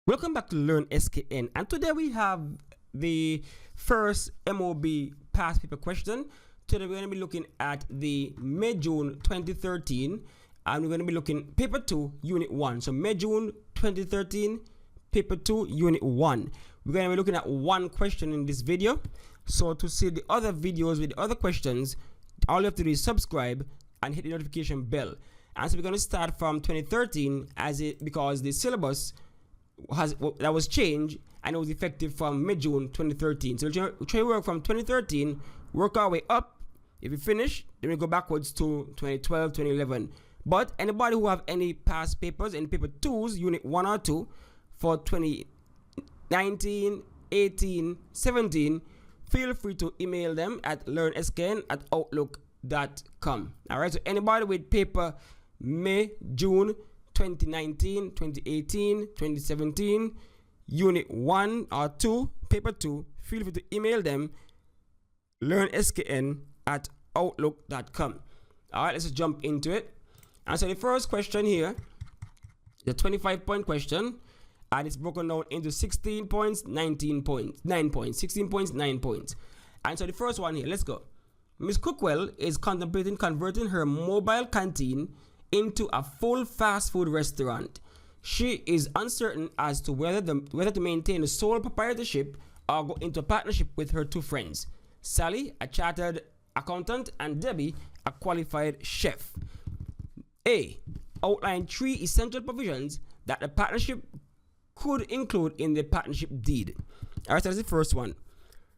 Welcome back to Learn SKN, and today we have the first MOB past paper question. Today we're going to be looking at the May-June 2013, and we're going to be looking paper 2 unit 1. So May-June 2013 paper 2 unit 1. We're going to be looking at one question in this video. So to see the other videos with the other questions, all you have to do is subscribe and hit the notification bell. And so we're going to start from 2013 because the syllabus that was changed and it was effective from mid-June 2013. So we'll try to work from 2013, work our way up. If we finish, then we go backwards to 2012, 2011. But anybody who have any past papers, any paper 2s, unit 1 or 2 for 2019, 18, 17, feel free to email them at learnskn@outlook.com. All right, so anybody with paper May, June 2019, 2018, 2017, unit 1 or 2, paper 2, feel free to email them learnskn@outlook.com. All right, let's just jump into it. And so the first question here, the 25-point question, and it's broken down into 16 points, 19 points, 9 points, 16 points, 9 points. And so the first one here, let's go. Miss Cookwell is contemplating converting her mobile canteen into a full fast food restaurant. She is uncertain as to whether to maintain a sole proprietorship or go into a partnership with her two friends, Sally, a chartered accountant, and Debbie, a qualified chef. A. Outline 3 essential provisions that the partnership could include in the partnership deed. Alright, so that's the first one.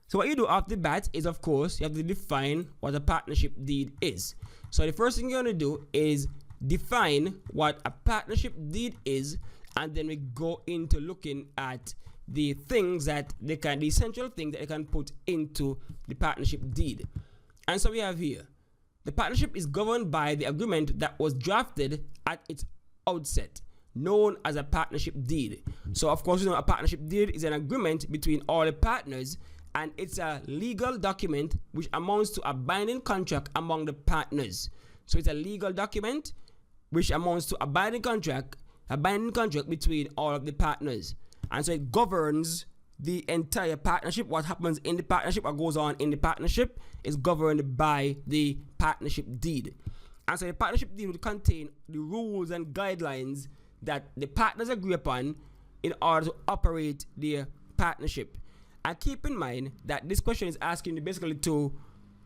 So what you do off the bat is, of course, you have to define what a partnership deed is. So the first thing you're going to do is define what a partnership deed is, and then we go into looking at the things that the essential things that they can put into the partnership deed. And so we have here, the partnership is governed by the agreement that was drafted at its outset, known as a partnership deed. So of course, you know, a partnership deed is an agreement between all the partners, and it's a legal document which amounts to a binding contract among the partners. So it's a legal document which amounts to a binding contract between all of the partners. And so it governs the entire partnership. What happens in the partnership, what goes on in the partnership, is governed by the partnership deed. And so the partnership deed will contain the rules and guidelines that the partners agree upon in order to operate their partnership. And keep in mind that this question is asking you basically to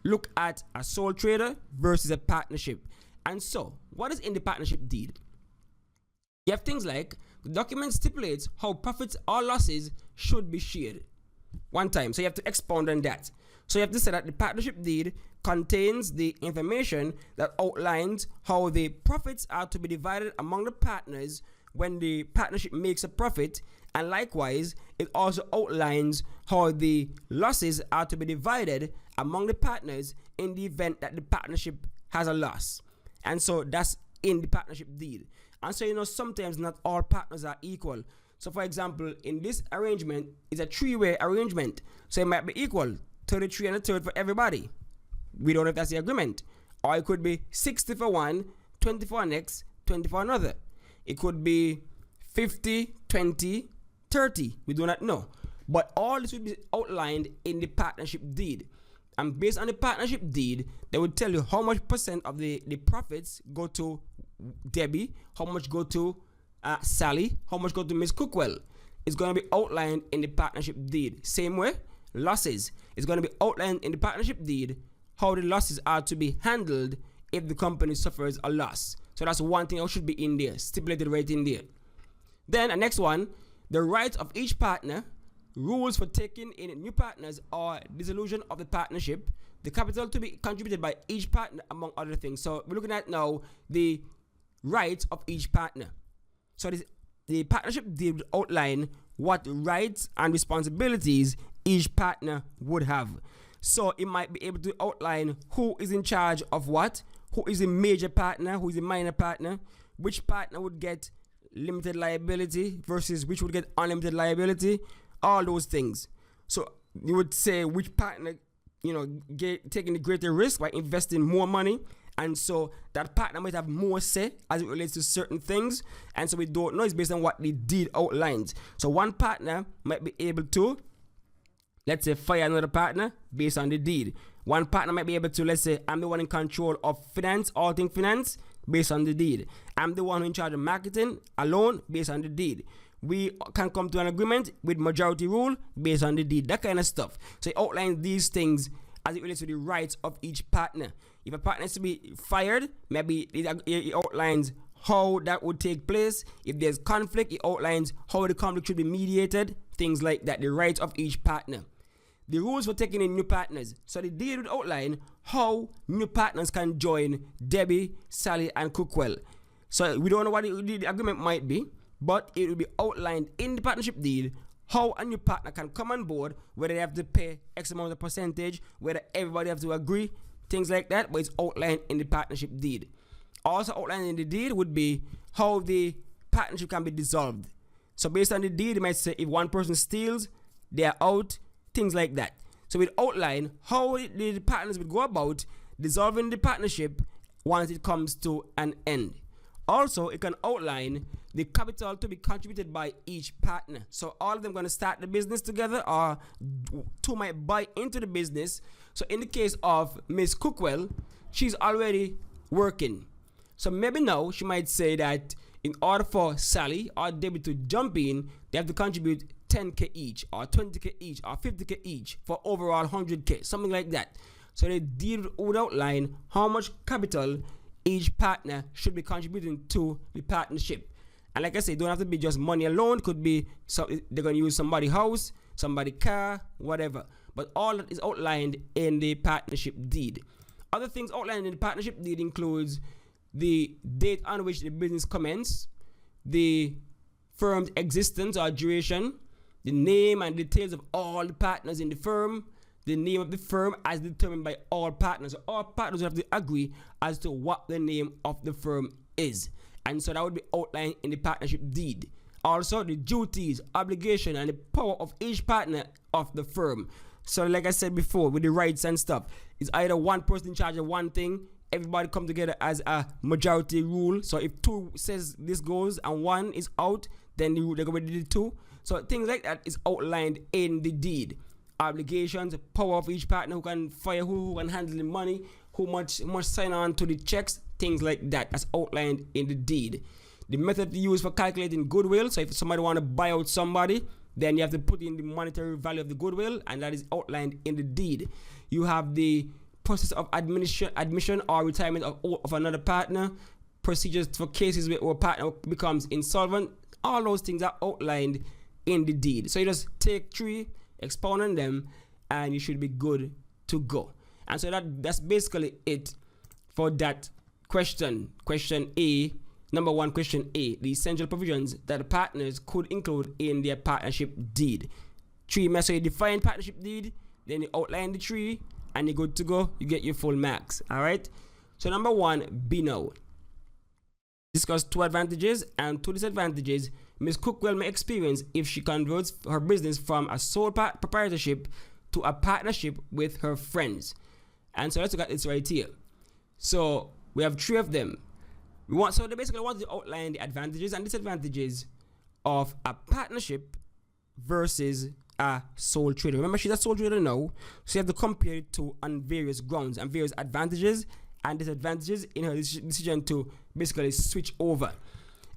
look at a sole trader versus a partnership. And so, what is in the partnership deed? You have things like, the document stipulates how profits or losses should be shared. One time, so you have to expound on that. So you have to say that the partnership deed contains the information that outlines how the profits are to be divided among the partners when the partnership makes a profit, and likewise, it also outlines how the losses are to be divided among the partners in the event that the partnership has a loss. And so that's in the partnership deed. And so, you know, sometimes not all partners are equal. So for example, in this arrangement, it's a three-way arrangement. So it might be equal, 33 and a third for everybody. We don't know if that's the agreement. Or it could be 60 for one, 20 for next, 20 for another. It could be 50, 20, 30. We do not know. But all this will be outlined in the partnership deed. And based on the partnership deed, they will tell you how much percent of the profits go to Debbie, how much go to Sally, how much go to Miss Cookwell. It's going to be outlined in the partnership deed. Same way, losses. It's going to be outlined in the partnership deed how the losses are to be handled if the company suffers a loss. So that's one thing that should be in there, stipulated right in there. Then the next one, the rights of each partner, rules for taking in new partners or dissolution of the partnership, the capital to be contributed by each partner, among other things. So we're looking at now the rights of each partner. So the partnership deed will outline what rights and responsibilities each partner would have. So it might be able to outline who is in charge of what, who is the major partner, who is the minor partner, which partner would get limited liability versus which would get unlimited liability, all those things. So you would say which partner, you know, taking the greater risk by investing more money, And so that partner might have more say as it relates to certain things. And so we don't know. It's based on what the deed outlines. So one partner might be able to, let's say, fire another partner based on the deed. One partner might be able to, let's say, I'm the one in control of finance, all things finance, based on the deed. I'm the one who in charge of marketing alone, based on the deed. We can come to an agreement with majority rule based on the deed. That kind of stuff. So it outlines these things as it relates to the rights of each partner. If a partner is to be fired, maybe it outlines how that would take place. If there's conflict, it outlines how the conflict should be mediated, things like that, the rights of each partner. The rules for taking in new partners. So the deed would outline how new partners can join Debbie, Sally, and Cookwell. So we don't know what the agreement might be, but it will be outlined in the partnership deed how a new partner can come on board, whether they have to pay X amount of percentage, whether everybody have to agree, things like that, but it's outlined in the partnership deed. Also outlined in the deed would be how the partnership can be dissolved. So based on the deed, it might say if one person steals, they are out, things like that. So it outline how the partners would go about dissolving the partnership once it comes to an end. Also, it can outline the capital to be contributed by each partner. So all of them going to start the business together, or two might buy into the business. So in the case of Miss Cookwell, she's already working. So maybe now she might say that in order for Sally or Debbie to jump in, they have to contribute 10K each, or 20K each, or 50K each for overall 100K, something like that. So the deal would outline how much capital each partner should be contributing to the partnership. And like I said, don't have to be just money alone. Could be they're going to use somebody's house, somebody's car, whatever. But all that is outlined in the partnership deed. Other things outlined in the partnership deed includes the date on which the business commenced, the firm's existence or duration, the name and details of all the partners in the firm, the name of the firm as determined by all partners. So all partners have to agree as to what the name of the firm is. And so that would be outlined in the partnership deed. Also, the duties, obligation, and the power of each partner of the firm. So like I said before, with the rights and stuff, it's either one person in charge of one thing, everybody come together as a majority rule. So if two says this goes and one is out, then they're going to do two. So things like that is outlined in the deed. Obligations, power of each partner, who can fire who can handle the money, who must sign on to the checks, things like that. That's outlined in the deed. The method used for calculating goodwill. So if somebody want to buy out somebody, then you have to put in the monetary value of the goodwill, and that is outlined in the deed. You have the process of admission or retirement of another partner, procedures for cases where a partner becomes insolvent. All those things are outlined in the deed. So you just take three, expound on them, and you should be good to go. And so that's basically it for that question. Question A, number one, question A, the essential provisions that the partners could include in their partnership deed. Three, so you define partnership deed, then you outline the tree, and you're good to go. You get your full marks. All right. So number one, B now. Discuss two advantages and two disadvantages Ms. Cookwell may experience if she converts her business from a sole proprietorship to a partnership with her friends. And so let's look at this right here. So we have three of them. They basically want to outline the advantages and disadvantages of a partnership versus a sole trader. Remember, she's a sole trader now, so you have to compare it to on various grounds and various advantages and disadvantages in her decision to basically switch over.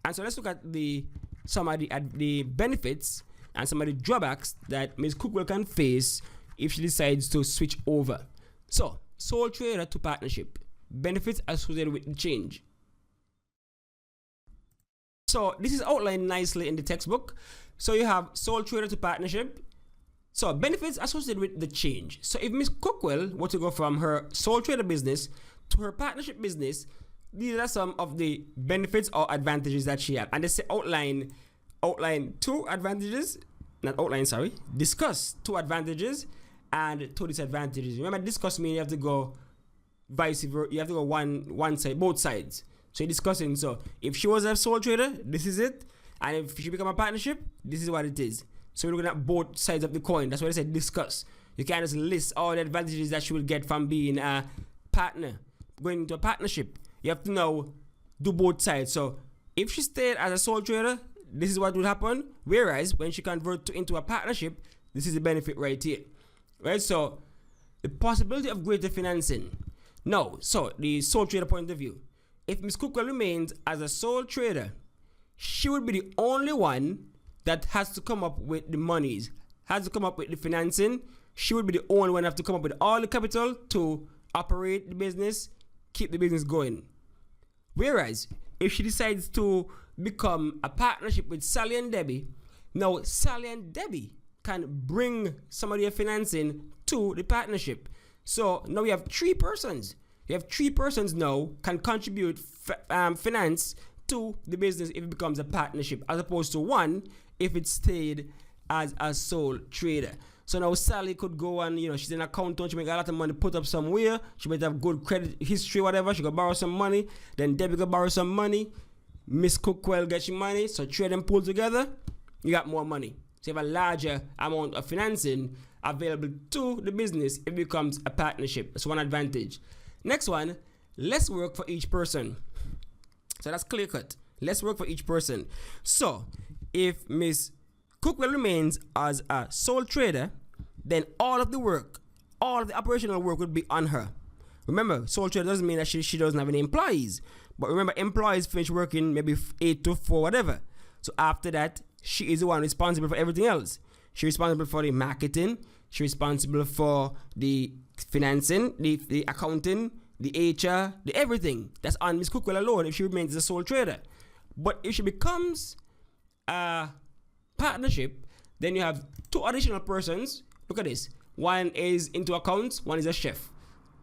And so let's look at some of the benefits and some of the drawbacks that Ms. Cookwell can face if she decides to switch over. So, sole trader to partnership. Benefits associated with the change. So, this is outlined nicely in the textbook. So, you have sole trader to partnership. So, benefits associated with the change. So, if Ms. Cookwell were to go from her sole trader business to her partnership business, these are some of the benefits or advantages that she had. And they say discuss two advantages and two disadvantages. Remember, discuss means you have to go vice versa. You have to go one side, both sides. So you're discussing. So if she was a sole trader, this is it. And if she become a partnership, this is what it is. So we're looking at both sides of the coin. That's why I said discuss. You can't just list all the advantages that she will get from being a partner. going into a partnership, you have to now do both sides. So if she stayed as a sole trader, this is what would happen. Whereas when she converts into a partnership, this is the benefit right here. Right? So the possibility of greater financing. Now, so the sole trader point of view. If Ms. Cookwell remains as a sole trader, she would be the only one that has to come up with the monies, has to come up with the financing. She would be the only one that have to come up with all the capital to operate the business, keep the business going. Whereas, if she decides to become a partnership with Sally and Debbie, now Sally and Debbie can bring some of their financing to the partnership. So now we have 3 persons. You have 3 persons now can contribute finance to the business if it becomes a partnership, as opposed to 1 if it stayed as a sole trader. So now Sally could go and, she's an accountant, she make a lot of money, put up somewhere, she might have good credit history, whatever, she could borrow some money, then Debbie could borrow some money, Miss Cookwell gets you money, so 3 of them pull together, you got more money. So you have a larger amount of financing available to the business if it becomes a partnership. That's one advantage. Next one, less work for each person. So that's clear cut. Less work for each person. So if Miss Cookwell remains as a sole trader, then all of the work, all of the operational work would be on her. Remember, sole trader doesn't mean that she doesn't have any employees. But remember, employees finish working maybe 8 to 4, whatever. So after that, she is the one responsible for everything else. She's responsible for the marketing. She's responsible for the financing, the accounting, the HR, the everything. That's on Miss Cookwell alone if she remains a sole trader. But if she becomes a partnership, then you have 2 additional persons. Look at this. One is into accounts, one is a chef.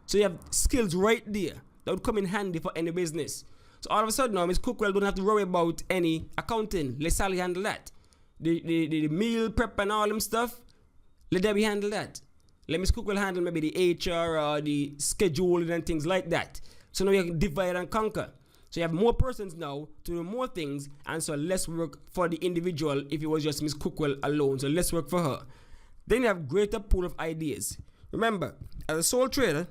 So you have skills right there that would come in handy for any business. So all of a sudden now, Miss Cookwell don't have to worry about any accounting. Let Sally handle that. The meal prep and all them stuff, let Debbie handle that. Let Miss Cookwell handle maybe the HR or the scheduling and things like that. So now you can divide and conquer. So you have more persons now to do more things, and so less work for the individual if it was just Miss Cookwell alone. So less work for her. Then you have greater pool of ideas. Remember, as a sole trader,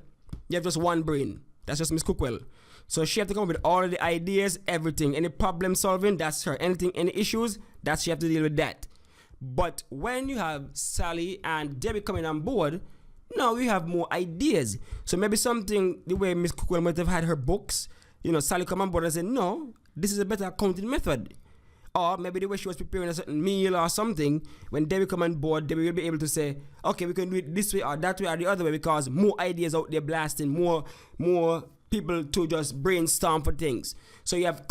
you have just one brain. That's just Miss Cookwell. So she have to come up with all of the ideas, everything. Any problem solving, that's her. Anything, any issues, she have to deal with that. But when you have Sally and Debbie coming on board, now you have more ideas. So maybe something, the way Miss Cookwell might have had her books, Sally come on board and say, no, this is a better accounting method. Or maybe the way she was preparing a certain meal or something, when Debbie come on board, Debbie will be able to say, okay, we can do it this way or that way or the other way, because more ideas out there blasting, more people to just brainstorm for things. So you have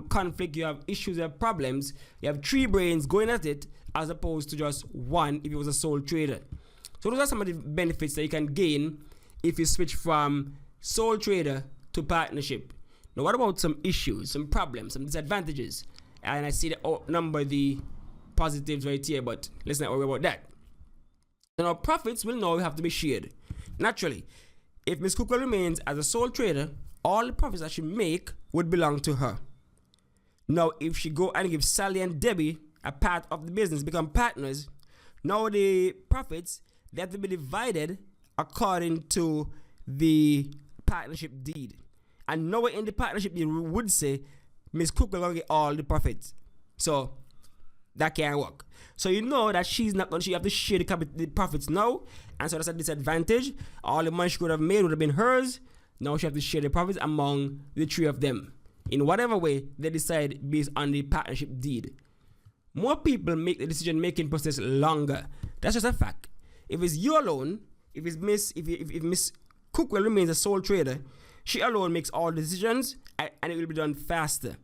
conflict, you have issues, you have problems, you have 3 brains going at it, as opposed to just one if it was a sole trader. So those are some of the benefits that you can gain if you switch from sole trader to partnership. Now what about some issues, some problems, some disadvantages? And I see the outnumber the positives right here, but let's not worry about that. So now profits will now have to be shared. Naturally, if Ms. Cookwell remains as a sole trader, all the profits that she make would belong to her. Now if she go and give Sally and Debbie a part of the business, become partners, now the profits, they have to be divided according to the partnership deed. And nowhere in the partnership deed would say Ms. Cookwell will get all the profits. So that can't work. So you know that she's not going to, she have to share the profits now. And so that's a disadvantage. All the money she could have made would have been hers. Now she have to share the profits among the 3 of them, in whatever way they decide based on the partnership deed. More people make the decision-making process longer. That's just a fact. If it's you alone, if Miss Cookwell remains a sole trader, she alone makes all the decisions, and it will be done faster.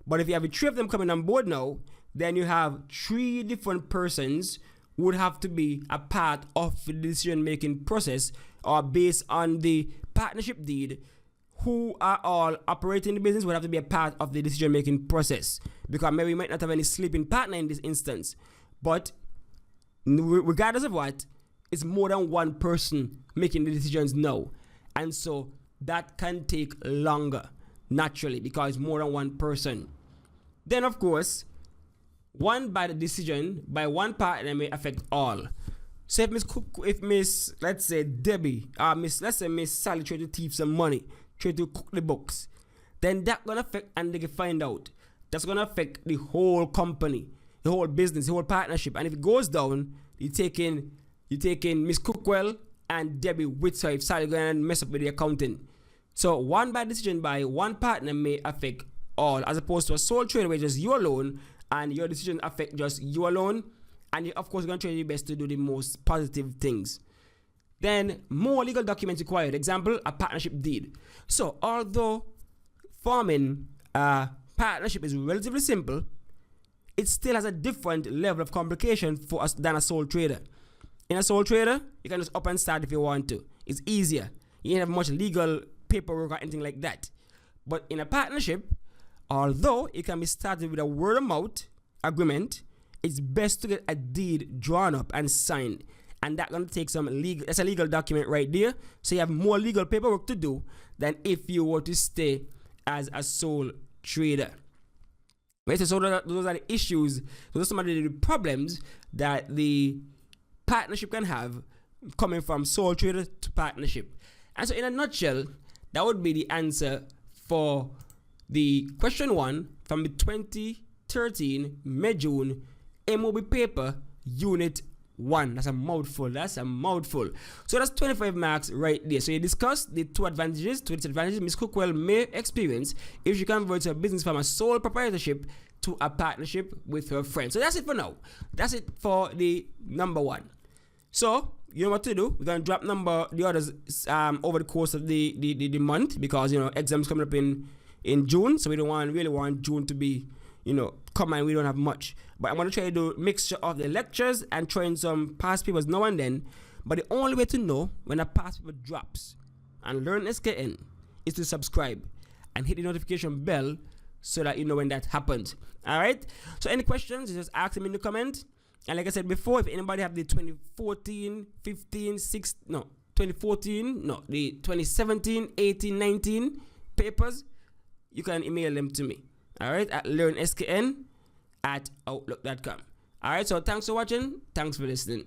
But if you have the 3 of them coming on board now, then you have 3 different persons who would have to be a part of the decision-making process, or based on the partnership deed, who are all operating the business would have to be a part of the decision-making process. Because maybe we might not have any sleeping partner in this instance. But regardless of what, it's more than one person making the decisions now. And so that can take longer, naturally, because it's more than one person. Then, of course, one bad decision by one partner may affect all. So if Miss, let's say Debbie, let's say Miss Sally tried to thief some money, try to cook the books, then that's gonna affect, and they can find out. That's gonna affect the whole company, the whole business, the whole partnership. And if it goes down, you're taking Miss Cookwell and Debbie with her if Sally going to mess up with the accounting. So one bad decision by one partner may affect all, as opposed to a sole trader where just you alone and your decision affect just you alone. And you, of course, going to try your best to do the most positive things. Then more legal documents required. Example, a partnership deed. So although forming a partnership is relatively simple, it still has a different level of complication for us than a sole trader. In a sole trader, you can just up and start if you want to. It's easier. You don't have much legal paperwork or anything like that. But in a partnership, although it can be started with a word of mouth agreement, it's best to get a deed drawn up and signed. And that's going to take some legal, that's a legal document right there. So you have more legal paperwork to do than if you were to stay as a sole trader. Right? So those are the issues, those are some of the problems that the partnership can have coming from sole trader to partnership. And so in a nutshell, that would be the answer for the question 1 from the 2013 May-June MOB paper unit 1. That's a mouthful. So that's 25 marks right there. So you discussed the two disadvantages Ms. Cookwell may experience if she converts her business from a sole proprietorship to a partnership with her friend. So that's it for now. That's it for the number 1. So you know what to do. We're gonna drop the others over the course of the month, because exams coming up in June, so we don't really want June to be come and we don't have much. But I'm gonna try to do a mixture of the lectures and try in some past papers now and then. But the only way to know when a past paper drops and learn SKN is to subscribe and hit the notification bell so that you know when that happens. All right. So any questions, just ask them in the comment. And like I said before, if anybody have the 2017, 18, 19 papers, you can email them to me. All right, at learnskn@outlook.com. All right, so thanks for watching. Thanks for listening.